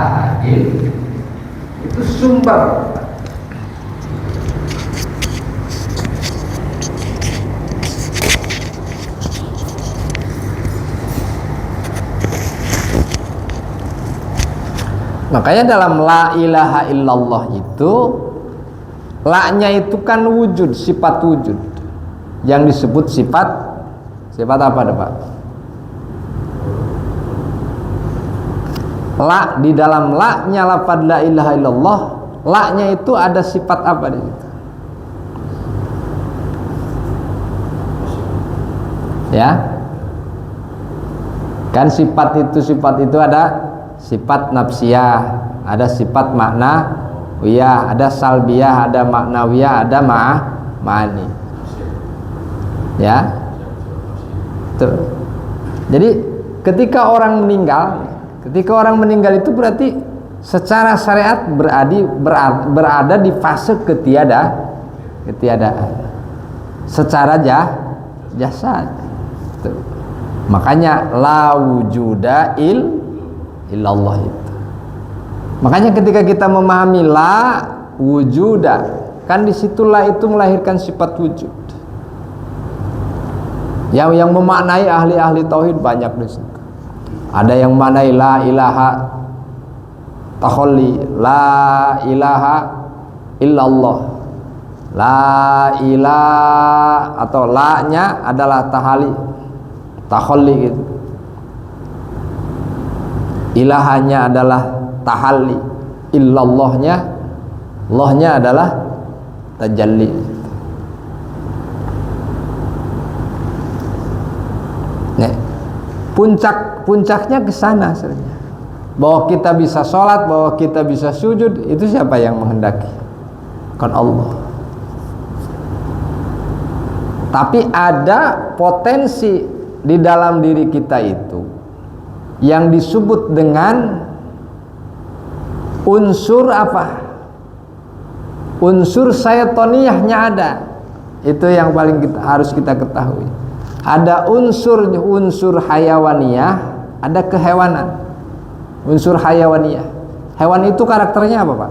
ilaha il itu sumber. Makanya dalam la ilaha illallah itu la-nya itu kan wujud, sifat wujud yang disebut sifat apa Pak? La, di dalam la-nya lafaz la ilaha illallah, la-nya itu ada sifat apa di situ? Ya. Kan sifat itu ada sifat nafsiyah, ada sifat maknawiyah, ada salbiyah, ada maknawiyah, ada ma'ani. Ya. Tuh. Jadi ketika orang meninggal itu berarti secara syariat berada di fase ketiadaan. Secara jasad. Tuh. Makanya la wujuda illallah itu. Makanya ketika kita memahami la wujuda, kan disitulah itu melahirkan sifat wujud. Yang memaknai ahli-ahli tauhid banyak di situ. Ada yang memaknai la ilaha takhalli, la ilaha illallah, la ilaha, atau la-nya adalah takhalli gitu. Ilahanya adalah tahalli, illallahnya, Allahnya adalah tajalli. Nah, puncaknya ke sana sebenarnya. Bahwa kita bisa sholat, bahwa kita bisa sujud, itu siapa yang menghendaki? Kan Allah. Tapi ada potensi di dalam diri kita itu yang disebut dengan unsur apa? Unsur syaitoniyahnya ada. Itu yang paling harus kita ketahui. Ada unsur hayawaniyah, ada kehewanan. Unsur hayawaniyah. Hewan itu karakternya apa, Pak?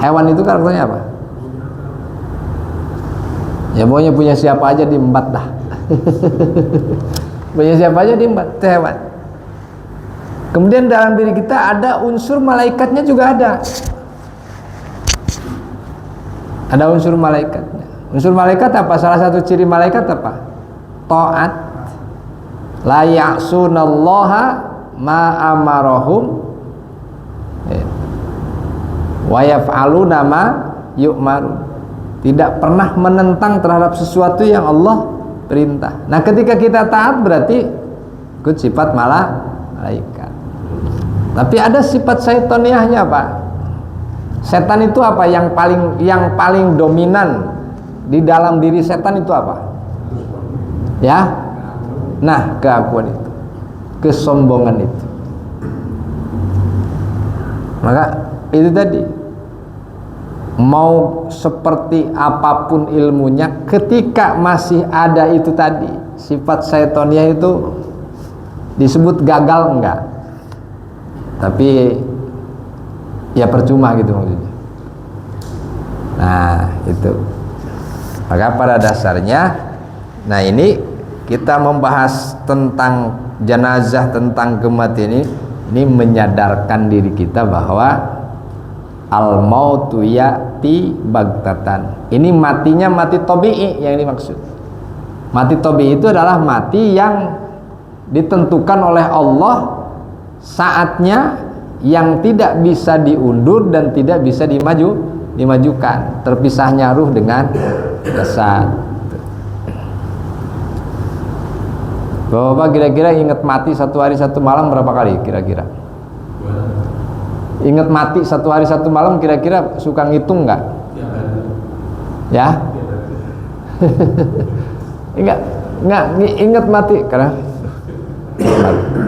Hewan itu karakternya apa? Ya pokoknya punya siapa aja diembat dah. Punya siapa aja diembat, itu hewan. Kemudian dalam diri kita ada unsur malaikatnya juga ada. Ada unsur malaikatnya. Unsur malaikat apa? Salah satu ciri malaikat apa? Ta'at. La ya'sunallaha ma amarahum wa yaf'aluna ma yu'marun. Tidak pernah menentang terhadap sesuatu yang Allah perintah. Nah, ketika kita taat berarti ikut sifat malaikat. Tapi ada sifat syaitoniahnya, Pak. Setan itu apa? Yang paling dominan di dalam diri setan itu apa? Ya. Nah, keakuan itu, kesombongan itu. Maka itu tadi, mau seperti apapun ilmunya, ketika masih ada itu tadi, sifat syaitonnya itu disebut gagal enggak? Tapi ya percuma gitu maksudnya. Nah, itu. Maka pada dasarnya, nah ini kita membahas tentang jenazah, tentang kematian ini menyadarkan diri kita bahwa al-mautu ya'ti baghtatan. Ini matinya mati tabi'i yang dimaksud. Mati tabi'i itu adalah mati yang ditentukan oleh Allah, saatnya yang tidak bisa diundur dan tidak bisa dimajukan. Terpisahnya ruh dengan jasad. Bapak kira-kira ingat mati satu hari satu malam berapa kali kira-kira? Ingat mati satu hari satu malam kira-kira suka ngitung nggak? Ya? Enggak ingat mati karena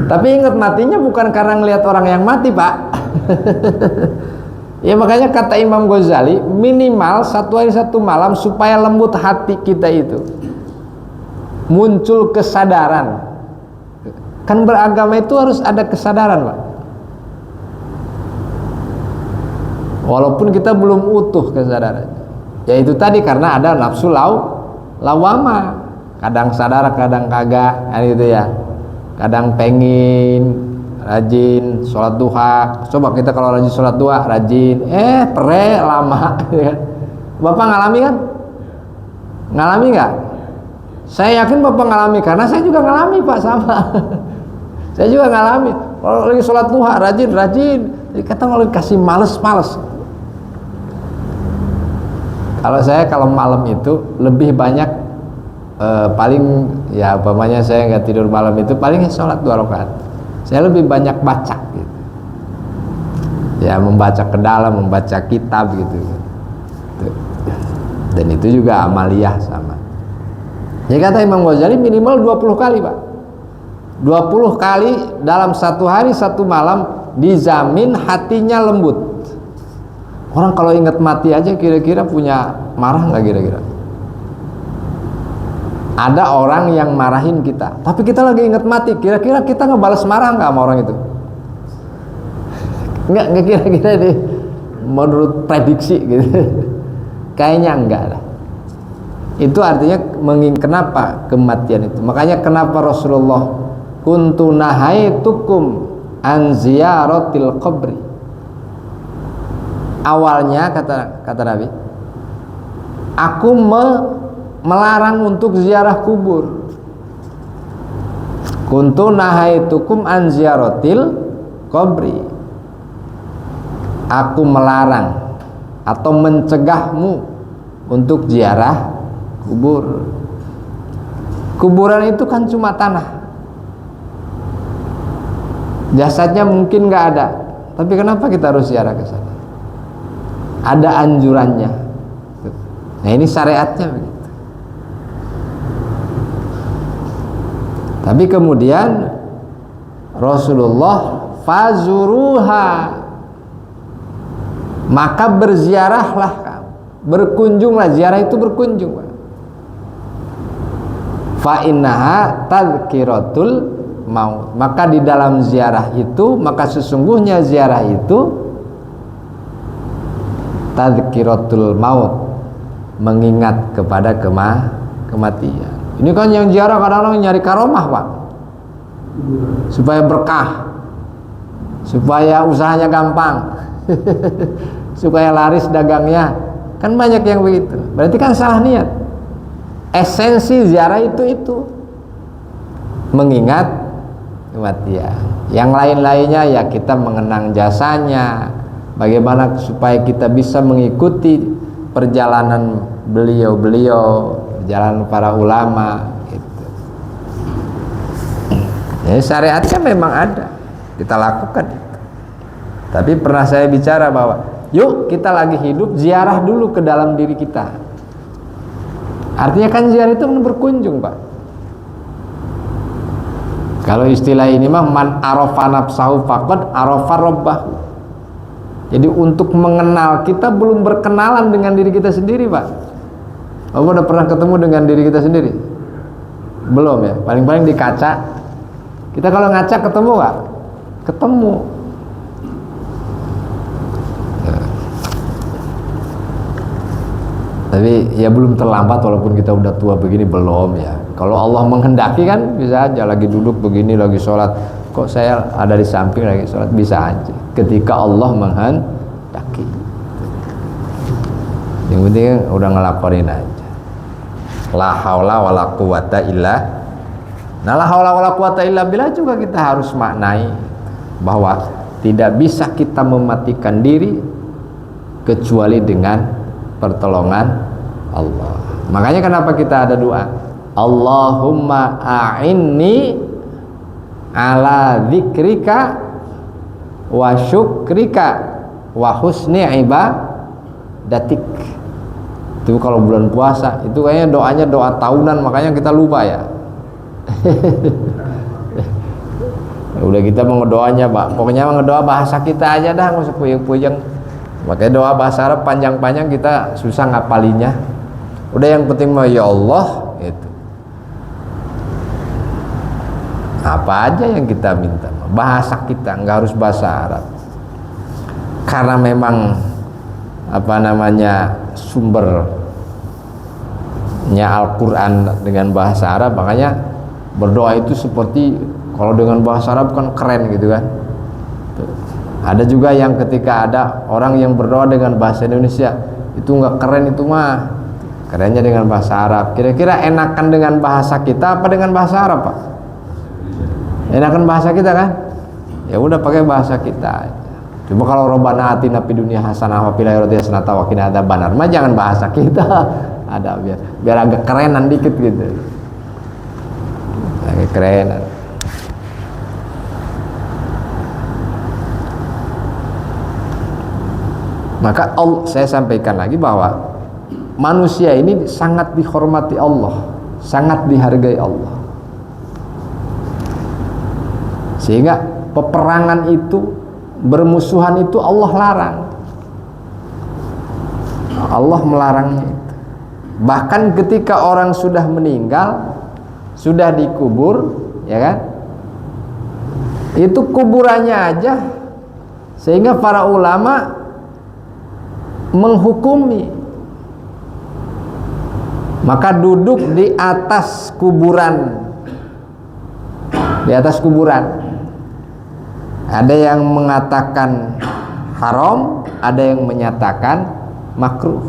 tapi ingat matinya bukan karena ngelihat orang yang mati, Pak. Ya makanya kata Imam Ghazali, minimal satu hari satu malam supaya lembut hati kita itu, muncul kesadaran. Kan beragama itu harus ada kesadaran, Pak. walaupun kita belum utuh kesadarannya. Yaitu tadi karena ada nafsu lawama, kadang sadar kadang kagak, kan gitu ya. Kadang pengen rajin sholat duha. Coba kita kalau rajin sholat duha, rajin, lama. Bapak ngalami kan? Ngalami nggak? Saya yakin Bapak ngalami, karena saya juga ngalami Pak, sama. Saya juga ngalami. Kalau lagi sholat duha, rajin. Jadi kata kalau dikasih males. Kalau malam itu lebih banyak, paling ya umpamanya saya nggak tidur malam itu paling sholat 2 rakaat. Saya lebih banyak baca gitu. Ya membaca ke dalam, membaca kitab gitu. Dan itu juga amaliyah sama. Jadi kata Imam Ghazali minimal 20 kali Pak. 20 kali dalam 1 hari 1 malam, dijamin hatinya lembut. Orang kalau ingat mati aja kira-kira punya marah nggak kira-kira? Ada orang yang marahin kita, tapi kita lagi ingat mati, kira-kira kita ngebales marah nggak sama orang itu? Nggak kira-kira deh, menurut prediksi gitu. Kayaknya enggak lah. Itu artinya kenapa kematian itu? Makanya kenapa Rasulullah kuntu nahaitukum an ziyaratil qabri. Awalnya kata Nabi, aku melarang untuk ziarah kubur. Kuntu nahaitukum an ziyaratil qabri. Aku melarang atau mencegahmu untuk ziarah kubur. Kuburan itu kan cuma tanah, jasadnya mungkin nggak ada, tapi kenapa kita harus ziarah ke sana? Ada anjurannya. Nah ini syariatnya begitu. Tapi kemudian Rasulullah fazuruha, maka berziarahlah kamu, berkunjunglah. Ziarah itu berkunjung. Fa innaha tadzkiratul maut, maka di dalam ziarah itu, maka sesungguhnya ziarah itu tadzkiratul maut, mengingat kepada kematian. Ini kan yang ziarah kadang-kadang nyari karomah Pak, supaya berkah, supaya usahanya gampang, supaya laris dagangnya, kan banyak yang begitu. Berarti kan salah niat. Esensi ziarah itu mengingat kematian. Yang lain-lainnya ya kita mengenang jasanya, bagaimana supaya kita bisa mengikuti perjalanan beliau-beliau, perjalanan para ulama gitu. Jadi syariatnya memang ada, kita lakukan itu. Tapi pernah saya bicara bahwa yuk kita lagi hidup, ziarah dulu ke dalam diri kita. Artinya kan ziarah itu berkunjung Pak. Kalau istilah ini mah man arafa nafsahu faqad arafa rabbahu. Jadi untuk mengenal, kita belum berkenalan dengan diri kita sendiri Pak. Bapak udah pernah ketemu dengan diri kita sendiri? Belum ya, paling-paling di kaca. Kita kalau ngaca ketemu nggak? Ketemu. Tapi ya belum terlambat, walaupun kita udah tua begini, belum ya. Kalau Allah menghendaki kan bisa aja, lagi duduk begini lagi sholat, kok saya ada di samping lagi sholat, bisa aja ketika Allah menghendaki. Yang penting udah ngelaporin aja. La haula wala quwata illa. Nah la haula wala quwata illa billah juga kita harus maknai bahwa tidak bisa kita mematikan diri kecuali dengan pertolongan Allah. Makanya kenapa kita ada doa, Allahumma a'inni ala dzikrika wa syukrika wa husni ibadatik. Itu kalau bulan puasa itu kayaknya doanya doa tahunan, makanya kita lupa ya. Udah kita mau ngedoanya Pak, pokoknya mau ngedoa bahasa kita aja dah, nggak usah puyeng-puyeng. Makanya doa bahasa Arab panjang-panjang kita susah ngapalinya. Udah yang penting mah ya Allah itu. Apa aja yang kita minta, bahasa kita, nggak harus bahasa Arab. Karena memang sumbernya Al-Quran dengan bahasa Arab. Makanya berdoa itu seperti kalau dengan bahasa Arab kan keren gitu kan. Ada juga yang ketika ada orang yang berdoa dengan bahasa Indonesia itu nggak keren, itu mah kerennya dengan bahasa Arab. Kira-kira enakan dengan bahasa kita apa dengan bahasa Arab, Pak? Enakan bahasa kita kan? Ya udah pakai bahasa kita. Cuma kalau Robbana atina fid dunya hasanah wa fil akhirati hasanah wa qina adzabannar mah jangan bahasa kita. Ada biar agak kerenan dikit gitu. Agak kerenan. Maka saya sampaikan lagi bahwa manusia ini sangat dihormati Allah, sangat dihargai Allah. Sehingga peperangan itu, bermusuhan itu Allah larang. Allah melarangnya itu. Bahkan ketika orang sudah meninggal, sudah dikubur, ya kan? Itu kuburannya aja, sehingga para ulama menghukumi, maka duduk di atas kuburan, ada yang mengatakan haram, ada yang menyatakan makruh.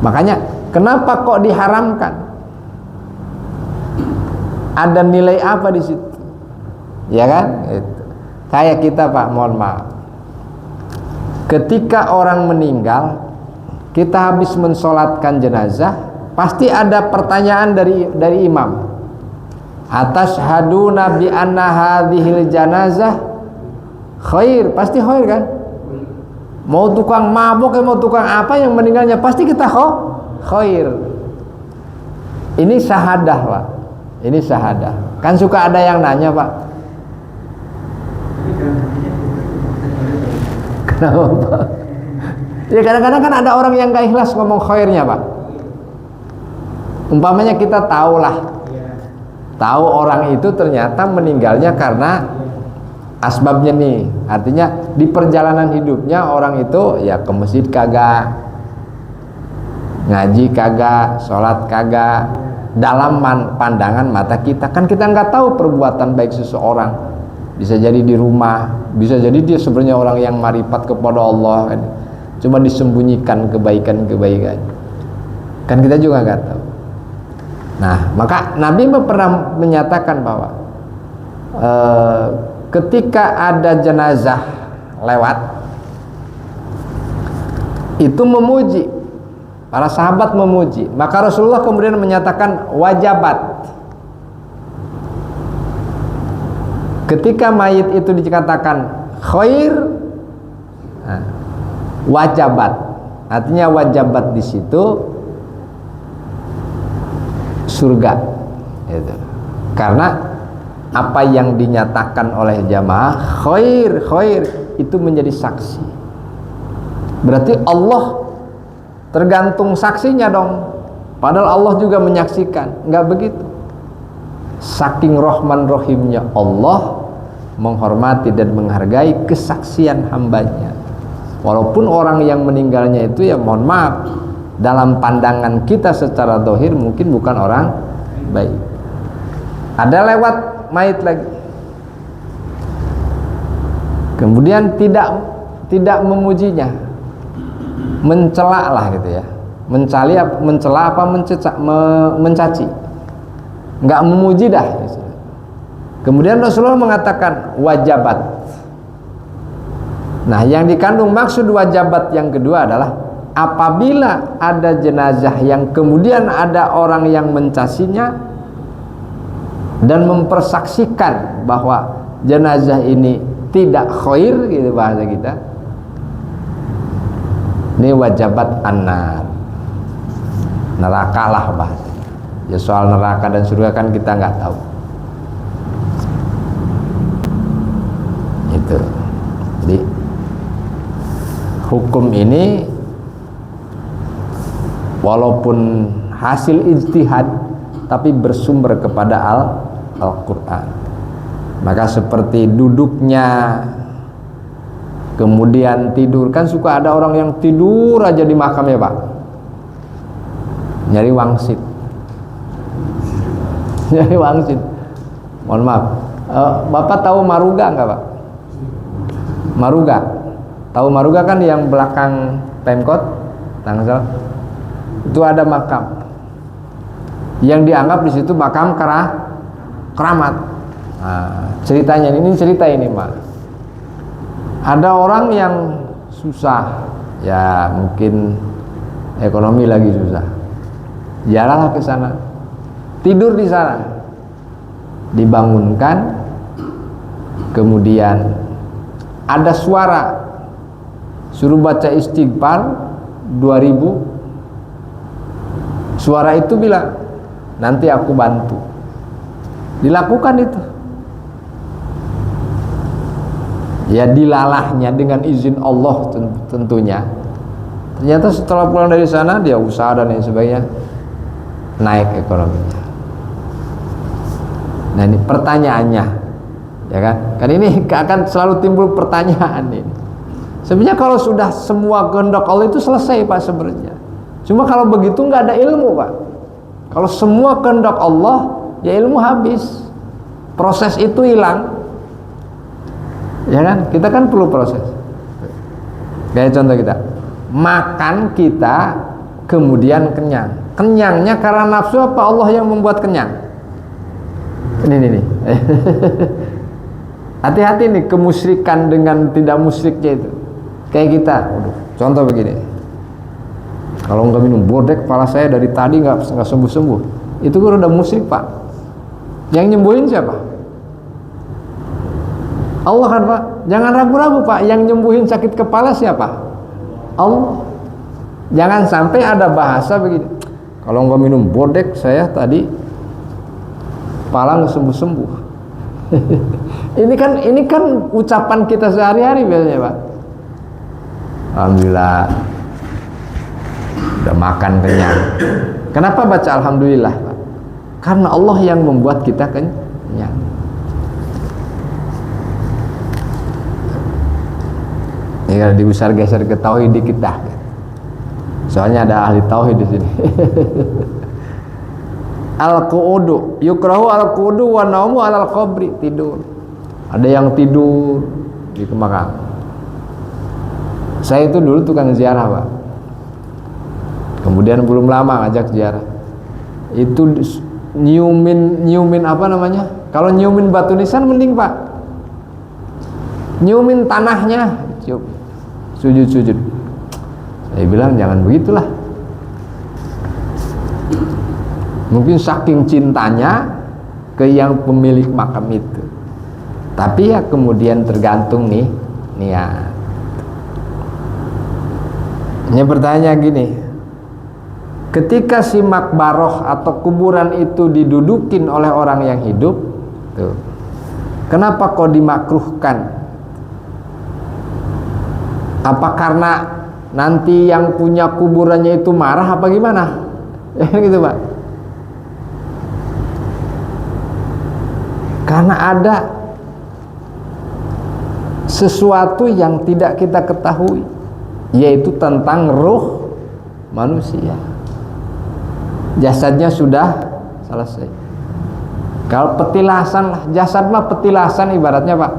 Makanya kenapa kok diharamkan? Ada nilai apa di situ? Ya kan? Kayak kita, Pak, mohon maaf. Ketika orang meninggal, kita habis mensolatkan jenazah, pasti ada pertanyaan dari imam. Atashhaduna bi anna hadhil janazah khair, pasti khair kan? Mau tukang mabuk, mau tukang apa yang meninggalnya pasti kita khair. Ini syahadah, Pak. Ini syahadah. Kan suka ada yang nanya, Pak. Kenapa, Pak? Ya kadang-kadang kan ada orang yang gak ikhlas ngomong khairnya, Pak. Umpamanya kita tahu orang itu ternyata meninggalnya karena asbabnya nih. Artinya di perjalanan hidupnya orang itu ya ke masjid kagak, ngaji kagak, sholat kagak. Dalam pandangan mata kita kan kita nggak tahu perbuatan baik seseorang. Bisa jadi di rumah, bisa jadi dia sebenarnya orang yang marifat kepada Allah kan. Cuma disembunyikan kebaikan-kebaikan. Kan kita juga nggak tahu. Nah, maka Nabi pernah menyatakan bahwa ketika ada jenazah lewat, itu memuji, para sahabat memuji. Maka Rasulullah kemudian menyatakan wajabat. Ketika mayit itu dikatakan khair, wajabat, artinya wajabat di situ surga, itu. Karena apa yang dinyatakan oleh jamaah khair itu menjadi saksi. Berarti Allah tergantung saksinya dong. Padahal Allah juga menyaksikan. Enggak begitu. Saking Rahman Rahimnya Allah menghormati dan menghargai kesaksian hambanya. Walaupun orang yang meninggalnya itu ya mohon maaf, dalam pandangan kita secara zahir mungkin bukan orang baik. Ada lewat mayit lagi, kemudian tidak memujinya, mencela lah gitu ya, mencela apa mencaci, nggak memuji dah gitu. Kemudian Rasulullah mengatakan wajabat. Nah, yang dikandung maksud wajabat yang kedua adalah apabila ada jenazah yang kemudian ada orang yang mencacinya dan mempersaksikan bahwa jenazah ini tidak khair, gitu bahasa kita, ini wajabat annar, neraka lah bahasa. Ya soal neraka dan surga kan kita nggak tahu. Itu. Jadi hukum ini walaupun hasil ijtihad tapi bersumber kepada Al-Quran. Maka seperti duduknya kemudian tidur. Kan suka ada orang yang tidur aja di makam ya Pak, nyari wangsit. Nyari wangsit. Mohon maaf, Bapak tahu Maruga nggak Pak? Maruga, tahu Maruga kan yang belakang Pemkot Tangsel? Itu ada makam yang dianggap di situ makam keramat. Nah, ceritanya ini cerita ini Pak. Ada orang yang susah, ya mungkin ekonomi lagi susah, jalanlah ke sana, tidur di sana, dibangunkan, kemudian ada suara suruh baca istighfar 2000. Suara itu bilang, nanti aku bantu. Dilakukan itu. Ya dilalahnya dengan izin Allah tentunya. Ternyata setelah pulang dari sana dia usaha dan lain sebagainya, naik ekonominya. Nah ini pertanyaannya, ya kan? Kan ini akan selalu timbul pertanyaan ini. Sebenarnya kalau sudah semua kehendak Allah itu selesai Pak sebenarnya. Cuma kalau begitu nggak ada ilmu Pak. Kalau semua kehendak Allah, ya ilmu habis. Proses itu hilang. Ya kan? Kita kan perlu proses. Kayak contoh kita makan, kita kemudian kenyang. Kenyangnya karena nafsu apa Allah yang membuat kenyang? Ini. Hati-hati nih kemusyrikan dengan tidak musyriknya itu. Kayak kita, contoh begini. Kalau nggak minum bodek, kepala saya dari tadi nggak sembuh-sembuh. Itu kan udah musyrik Pak. Yang nyembuhin siapa? Allah kan Pak. Jangan ragu-ragu Pak. Yang nyembuhin sakit kepala siapa? Allah. Jangan sampai ada bahasa begini. Kalau nggak minum bodek, saya tadi kepala nggak sembuh-sembuh. Ini kan ucapan kita sehari-hari biasanya Pak. Alhamdulillah udah makan kenyang. Kenapa baca alhamdulillah Pak? Karena Allah yang membuat kita kenyang. Ya digeser ke tauhid dikit dah. Soalnya ada ahli tauhid di sini. Al-qu'udu yukrahu al-qu'udu wa naumu alal qabri, tidur. Ada yang tidur di makam. Saya itu dulu tukang ziarah Pak. Kemudian belum lama ngajak ziarah. Itu nyiumin apa namanya? Kalau nyiumin batu nisan mending Pak. Nyiumin tanahnya, cium. Sujud. Saya bilang jangan begitulah. Mungkin saking cintanya ke yang pemilik makam itu. Tapi ya kemudian tergantung nih niat. Ini pertanyaan gini. Ketika si makbaroh atau kuburan itu didudukin oleh orang yang hidup, tuh, kenapa kok dimakruhkan? Apa karena nanti yang punya kuburannya itu marah apa gimana? Gitu Pak. Karena ada sesuatu yang tidak kita ketahui, yaitu tentang ruh manusia. Jasadnya sudah selesai. Kalau petilasan lah, jasad mah petilasan ibaratnya Pak.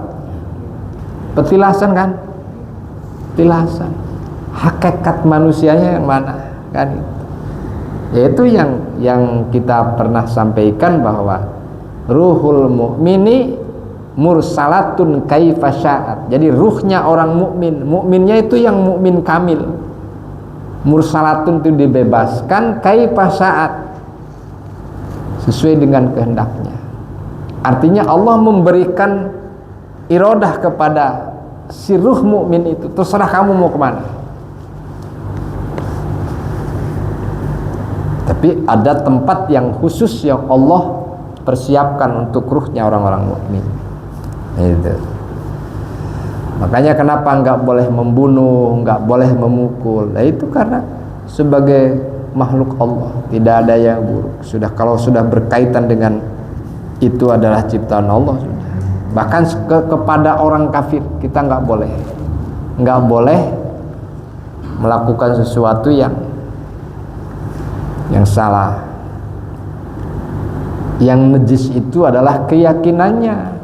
Petilasan kan? Petilasan. Hakikat manusianya yang mana? Kan itu. Yaitu yang kita pernah sampaikan bahwa ruhul mu'mini mursalatun kaifa sya'at. Jadi ruhnya orang mukmin, mukminnya itu yang mukmin kamil. Mursalatun itu dibebaskan kaifa sya'at, sesuai dengan kehendaknya. Artinya Allah memberikan iradah kepada si ruh mukmin itu, terserah kamu mau kemana. Tapi ada tempat yang khusus yang Allah persiapkan untuk ruhnya orang-orang mukmin. Itu. Makanya kenapa nggak boleh membunuh, nggak boleh memukul? Nah itu karena sebagai makhluk Allah tidak ada yang buruk. Kalau sudah berkaitan dengan itu adalah ciptaan Allah sudah. Bahkan kepada orang kafir kita nggak boleh. nggak boleh melakukan sesuatu yang salah. Yang najis itu adalah keyakinannya.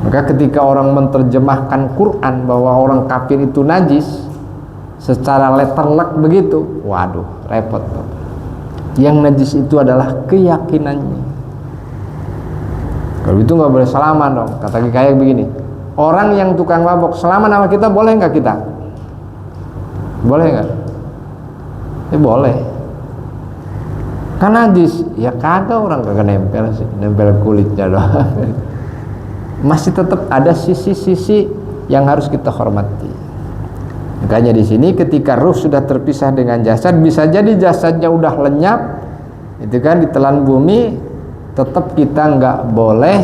Maka ketika orang menerjemahkan Quran bahwa orang kafir itu najis secara letterlek begitu, waduh, repot. Yang najis itu adalah keyakinannya. Kalau itu nggak boleh salaman dong. Kata kayak begini, orang yang tukang mabok salaman sama kita boleh nggak kita? Boleh nggak? Ya boleh. Kan najis, ya kagak, orang kagak nempel sih, nempel kulitnya doang. Masih tetap ada sisi-sisi yang harus kita hormati. Makanya di sini ketika ruh sudah terpisah dengan jasad, bisa jadi jasadnya udah lenyap, itu kan ditelan bumi, tetap kita nggak boleh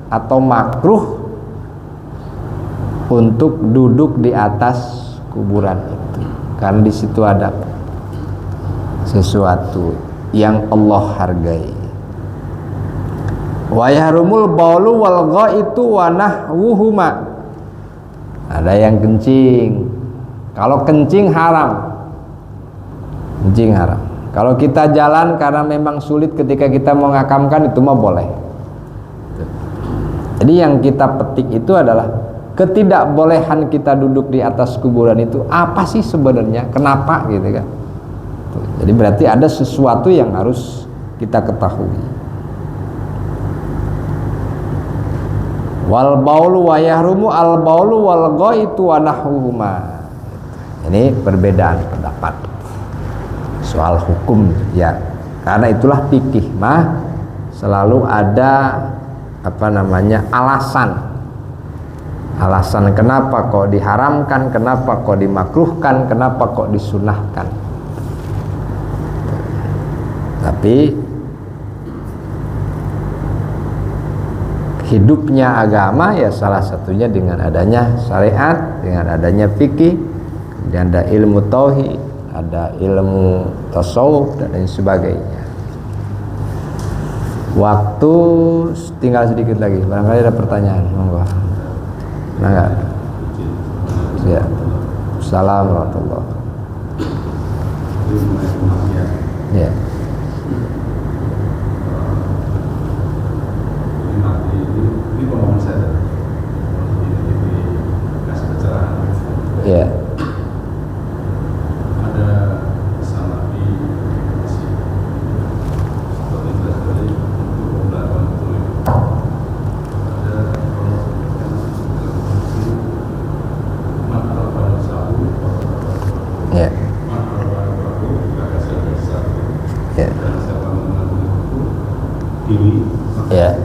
atau makruh untuk duduk di atas kuburan itu, karena di situ ada sesuatu yang Allah hargai. Wa yahrumul baulu wal ghaitu wa nahwuhuma. Ada yang kencing. Kalau kencing haram. Kencing haram. Kalau kita jalan karena memang sulit ketika kita mau ngakamkan, itu mah boleh. Jadi yang kita petik itu adalah ketidakbolehan kita duduk di atas kuburan itu apa sih sebenarnya? Kenapa gitu kan? Jadi berarti ada sesuatu yang harus kita ketahui. Wal baulu wa yahrumu al baulu wal ghaitu wa nahwuhuma. Ini perbedaan pendapat soal hukum ya. Karena itulah fikih mah selalu ada alasan. Alasan kenapa kok diharamkan, kenapa kok dimakruhkan, kenapa kok disunahkan. Tapi hidupnya agama ya salah satunya dengan adanya syariat, dengan adanya fikih, kemudian ada ilmu tauhid, ada ilmu tasawuf dan lain sebagainya. Waktu tinggal sedikit lagi, barangkali ada pertanyaan, monggo. Enggak? Ya. Assalamualaikum warahmatullahi wabarakatuh. Ya. Ini pengumuman saya kasih pencerahan. Ya. Ada salah di sini. Seperti tadi untuk melakukan tulis. Ada makhluk pada sabu. Ya. Makhluk pada sabu agak besar. Ya. Dan siapa mengenal itu ini. Ya.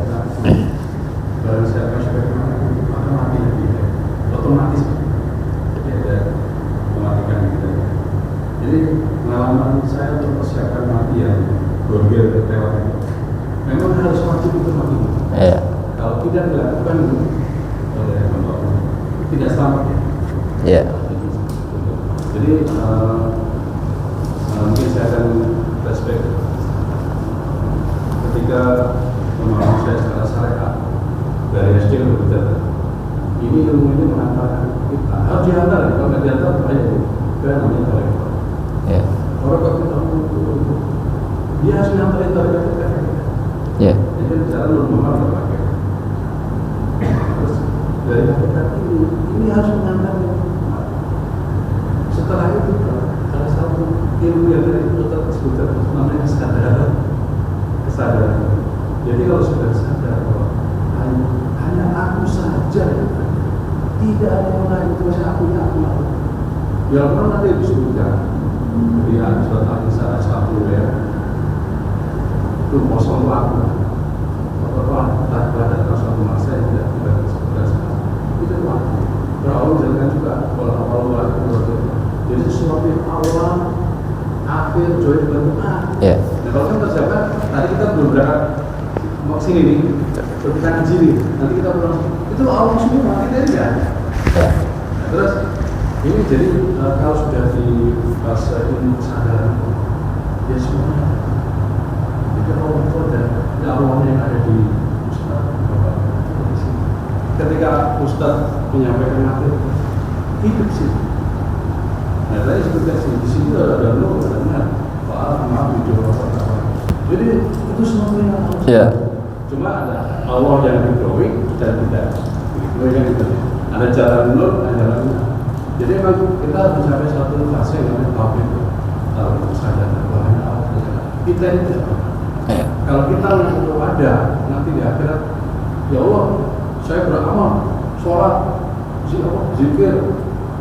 Kalau saya akan mati otomatis jadi ada mematikan gitu. Jadi pengalaman saya untuk persiapan mati yang bergerak lewat itu memang harus wajib untuk mati. Ya. Kalau tidak dilakukan oleh Allah tidak selamat ya. Ya. Jadi mungkin saya akan flashback ketika pemahaman saya secara syariat dari SD berbeda. Ini ilmu ini mengantarkan kita harus diantar. Kalau nggak diantar banyak itu namanya tarekat. Ya. Orang kalau kita dia harus diantar tarekat kita. Ya. Jadi cara normal terpakai. Terus dari tarekat ini harus mengantar. Setelah itu ada satu ilmu yang tadi kita sebutkan namanya kesadaran. Jadi kalau sudah sadar bahwa hanya aku saja, tidak ada yang lain, itu masih aku. Yang pernah nanti disebutkan di surat Al-Kisah 1 ya, itu kosong aku. Tak ada suatu masa yang tidak sebenarnya itu aku. Berawal jangan juga kalau awal itu. Jadi sesuatu yang awal, akhir, join bentuk. Ya. Nah kalau kan terjaga, tadi kita belum berangkat mau sini nih, kita ngaji nih, nanti kita pulang. Itu awal semua, kita ini ya. Ya. Nah, terus ini jadi kalau sudah di fase ini sadar, ya semuanya. Jadi Allah itu ada awalnya yang ada di Ustaz, Bapak, di sini. ketika Ustadz menyampaikan materi hidup sih. Nah, tadi seperti di situ ada lo, ada maaf itu apa. Jadi itu semuanya Allah. Yeah. Cuma ada Allah yang diketahui dan tidak. Itu yang kita. Ada jalan nur, ada jalan benar. Jadi memang kita harus sampai suatu fase yang namanya tauhid. Tahu sadar bahwa Allah kita ini tidak. Kalau kita itu ada nanti di akhirat, ya Allah, saya beramal, sholat, zikir,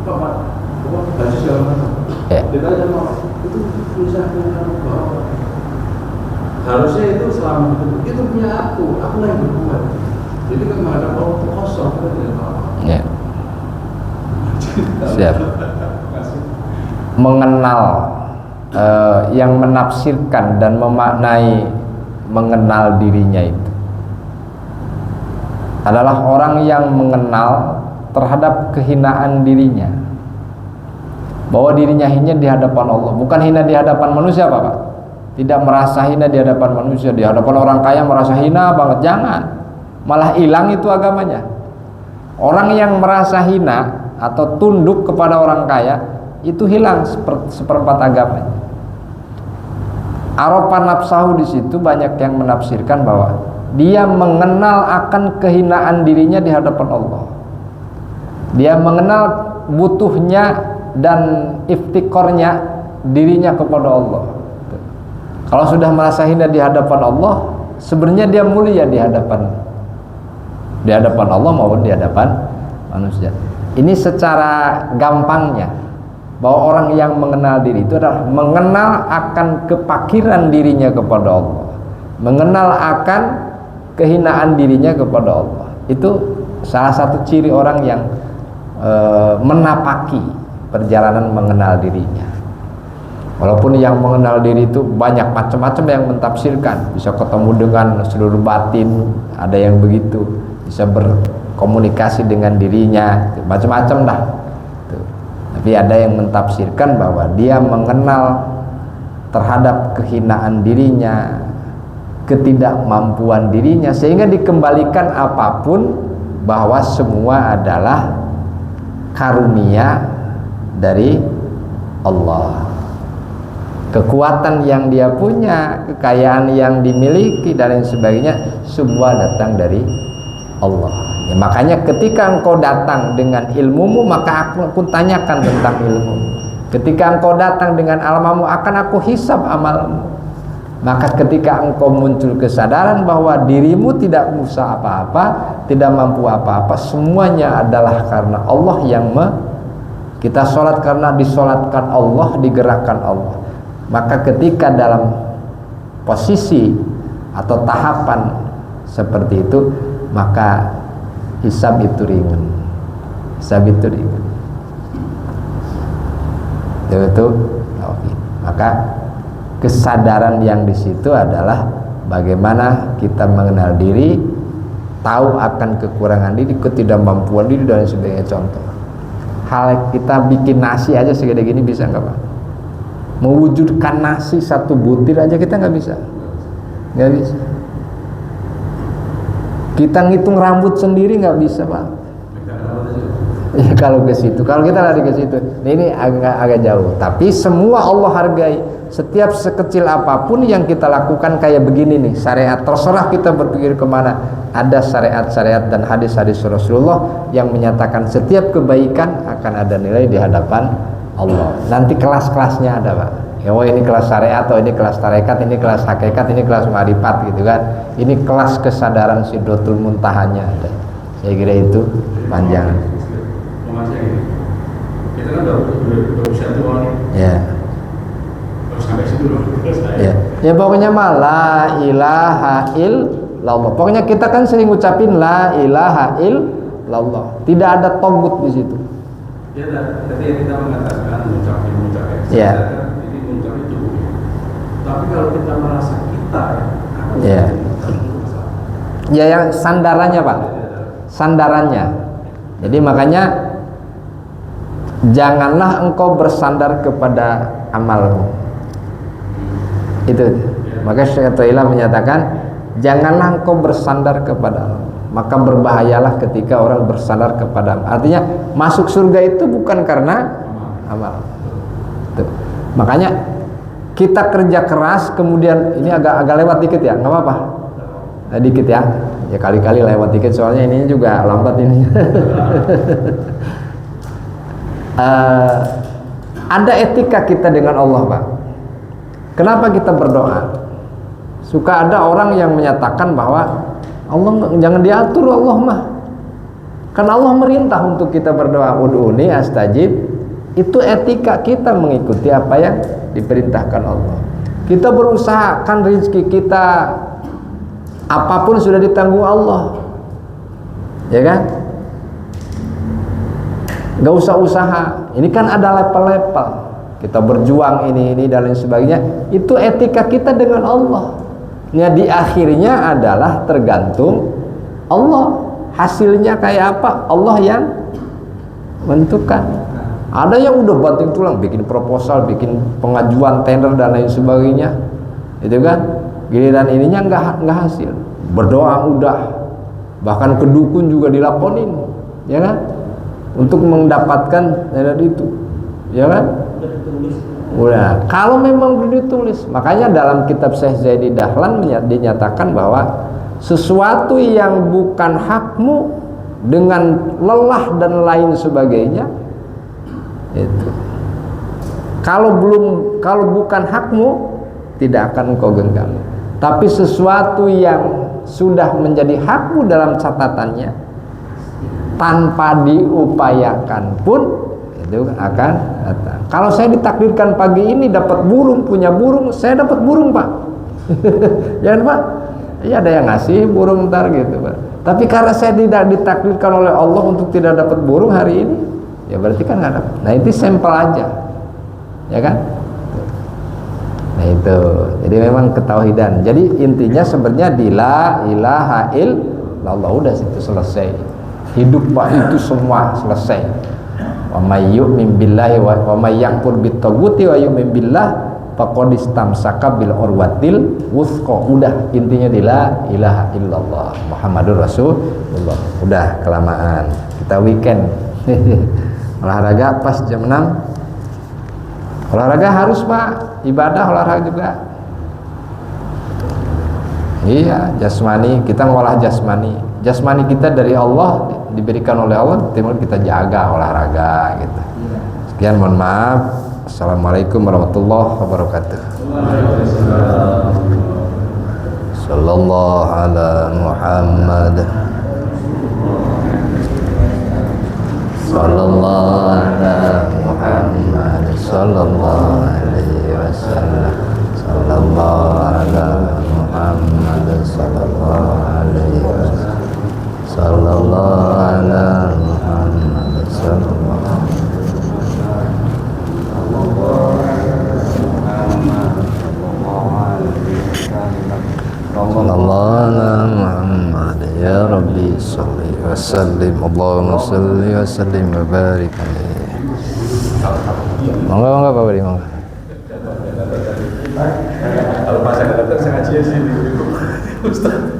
haji segala macam. Ditanya mau itu bisa bahwa harusnya itu selama itu punya aku lah yang berbuat. Jadi kan menghadap Allah itu kosong, kita tidak tahu. Ya. Siap. Mengenal yang menafsirkan dan memaknai mengenal dirinya itu adalah orang yang mengenal terhadap kehinaan dirinya, bahwa dirinya hina di hadapan Allah, bukan hina di hadapan manusia, Pak. Tidak merasa hina di hadapan manusia, di hadapan orang kaya merasa hina banget, jangan, malah hilang itu agamanya. Orang yang merasa hina atau tunduk kepada orang kaya itu hilang seperempat agamanya. Arafa nafsahu di situ banyak yang menafsirkan bahwa dia mengenal akan kehinaan dirinya di hadapan Allah. Dia mengenal butuhnya dan iftikornya dirinya kepada Allah. Kalau sudah merasa hina di hadapan Allah, sebenarnya dia mulia di hadapan Allah maupun di hadapan manusia. Ini secara gampangnya, bahwa orang yang mengenal diri itu adalah mengenal akan kepakiran dirinya kepada Allah, mengenal akan kehinaan dirinya kepada Allah. Itu salah satu ciri orang yang menapaki perjalanan mengenal dirinya. Walaupun yang mengenal diri itu banyak macam-macam yang mentafsirkan, bisa ketemu dengan seluruh batin, ada yang begitu, bisa berkomunikasi dengan dirinya, macam-macam dah. Tapi ada yang mentafsirkan bahwa dia mengenal terhadap kehinaan dirinya, ketidakmampuan dirinya, sehingga dikembalikan apapun bahwa semua adalah karunia dari Allah. Kekuatan yang dia punya, kekayaan yang dimiliki dan lain sebagainya, semua datang dari Allah. Ya, makanya ketika engkau datang dengan ilmumu, maka aku tanyakan tentang ilmumu. Ketika engkau datang dengan amalmu, akan aku hisab amalmu. Maka ketika engkau muncul kesadaran bahwa dirimu tidak bisa apa-apa, tidak mampu apa-apa, semuanya adalah karena Allah yang kita sholat karena disolatkan Allah, digerakkan Allah. Maka ketika dalam posisi atau tahapan seperti itu, maka hisab itu ringan. Hisab itu ringan. Itu maka kesadaran yang di situ adalah bagaimana kita mengenal diri, tahu akan kekurangan diri, ketidakmampuan diri dan sebagainya. Contoh, hal kita bikin nasi aja segede gini bisa nggak Pak? Mewujudkan nasi satu butir aja kita nggak bisa, nggak bisa. Kita ngitung rambut sendiri nggak bisa Pak. Ya, kalau ke situ, kalau kita lari ke situ, ini agak jauh. Tapi semua Allah hargai. Setiap sekecil apapun yang kita lakukan kayak begini nih, syariat. Terserah kita berpikir kemana. Ada syariat-syariat dan hadis-hadis Rasulullah yang menyatakan setiap kebaikan akan ada nilai di hadapan Allah. Nanti kelas-kelasnya ada Pak. Ya, oh ini kelas syariat, atau ini kelas tarekat, ini kelas hakikat, ini kelas ma'rifat gitu kan. Ini kelas kesadaran Sidratul Muntahanya ada. Saya kira itu panjang. Kita kan udah usia tua nih. Ya. Harus sampai situ loh. Ya. Ya pokoknya mah la ilaha illallah. Pokoknya kita kan sering ngucapin la ilaha illallah. Tidak ada togut di situ. Ya, tadi kita mengatakan mengucapin. Ya. Ini mengucapin cukup. Tapi kalau kita merasa kita, ya. Ya yang sandarannya Pak. Sandarannya. Jadi makanya janganlah engkau bersandar kepada amalmu. Itu. Maka Syekh Toilah menyatakan janganlah engkau bersandar kepada amalmu. maka berbahayalah ketika orang bersandar kepada. Artinya masuk surga itu bukan karena amal. Tuh. Makanya kita kerja keras, kemudian ini agak lewat dikit ya, nggak apa-apa. Dikit ya. Ya kali-kali lewat dikit soalnya ini juga lambat ini. Ada etika kita dengan Allah, Pak. Kenapa kita berdoa? Suka ada orang yang menyatakan bahwa Allah jangan diatur, Allah mah. Karena Allah merintah untuk kita berdoa, ud'uni astajib. Itu etika kita mengikuti apa yang diperintahkan Allah. Kita berusaha, kan rezeki kita apapun sudah ditanggung Allah. Ya kan? Gak usah usaha. Ini kan ada level-level. Kita berjuang ini dan lain sebagainya. Itu etika kita dengan Allah. Ya, di akhirnya adalah tergantung Allah. Hasilnya kayak apa? Allah yang menentukan. Ada yang udah banting tulang, bikin proposal, bikin pengajuan tender dan lain sebagainya, itu kan. Giliran ininya nggak hasil. Berdoa udah, bahkan ke dukun juga dilaponin, ya kan, untuk mendapatkan tender itu, ya kan. Udah. Kalau memang udah ditulis, makanya dalam kitab Syekh Zaidi Dahlan dinyatakan bahwa sesuatu yang bukan hakmu dengan lelah dan lain sebagainya itu, kalau bukan hakmu tidak akan kau genggam. Tapi sesuatu yang sudah menjadi hakmu dalam catatannya tanpa diupayakan pun itu akan datang. Kalau saya ditakdirkan pagi ini dapat burung, punya burung, saya dapat burung, Pak. Jangan, Pak. Iya, ada yang ngasih burung ntar gitu, Pak. Tapi karena saya tidak ditakdirkan oleh Allah untuk tidak dapat burung hari ini, ya berarti kan nggak dapat. Nah, itu sampel aja, ya kan? Nah itu, jadi memang ketauhidan. Jadi intinya sebenarnya di la ilaha illallah, udah situ selesai. Hidup Pak itu semua selesai. Wa may yu'min billahi wa may yakfur bit-taghuti wa yu'min billah faqad istamsaka bil urwatil wuthqa. Udah intinya di la ilaha illallah Muhammadur Rasulullah. Udah kelamaan. Kita weekend. Olahraga pas jam 6. Olahraga harus, Pak. Ibadah olahraga juga. Iya, jasmani, kita ngolah jasmani. Jasmani kita dari Allah, diberikan oleh Allah, timur kita jaga olahraga gitu. Sekian, mohon maaf. Assalamualaikum warahmatullahi wabarakatuh. Sallallahu ala Muhammad. Sallallahu ala Muhammad. Sallallahu alaihi wasallam. Sallallahu ala Muhammad. Sallallahu alaihi wasallam. Sallallahu ala Muhammad. Sallallahu ala Muhammad. Ya Rabbi salli wa sallim. Allahumma salli wa sallim wa barik alaihi. Monggo Pak Budi, monggo. Kalau pas saya datang saya ngaji sini Ustaz.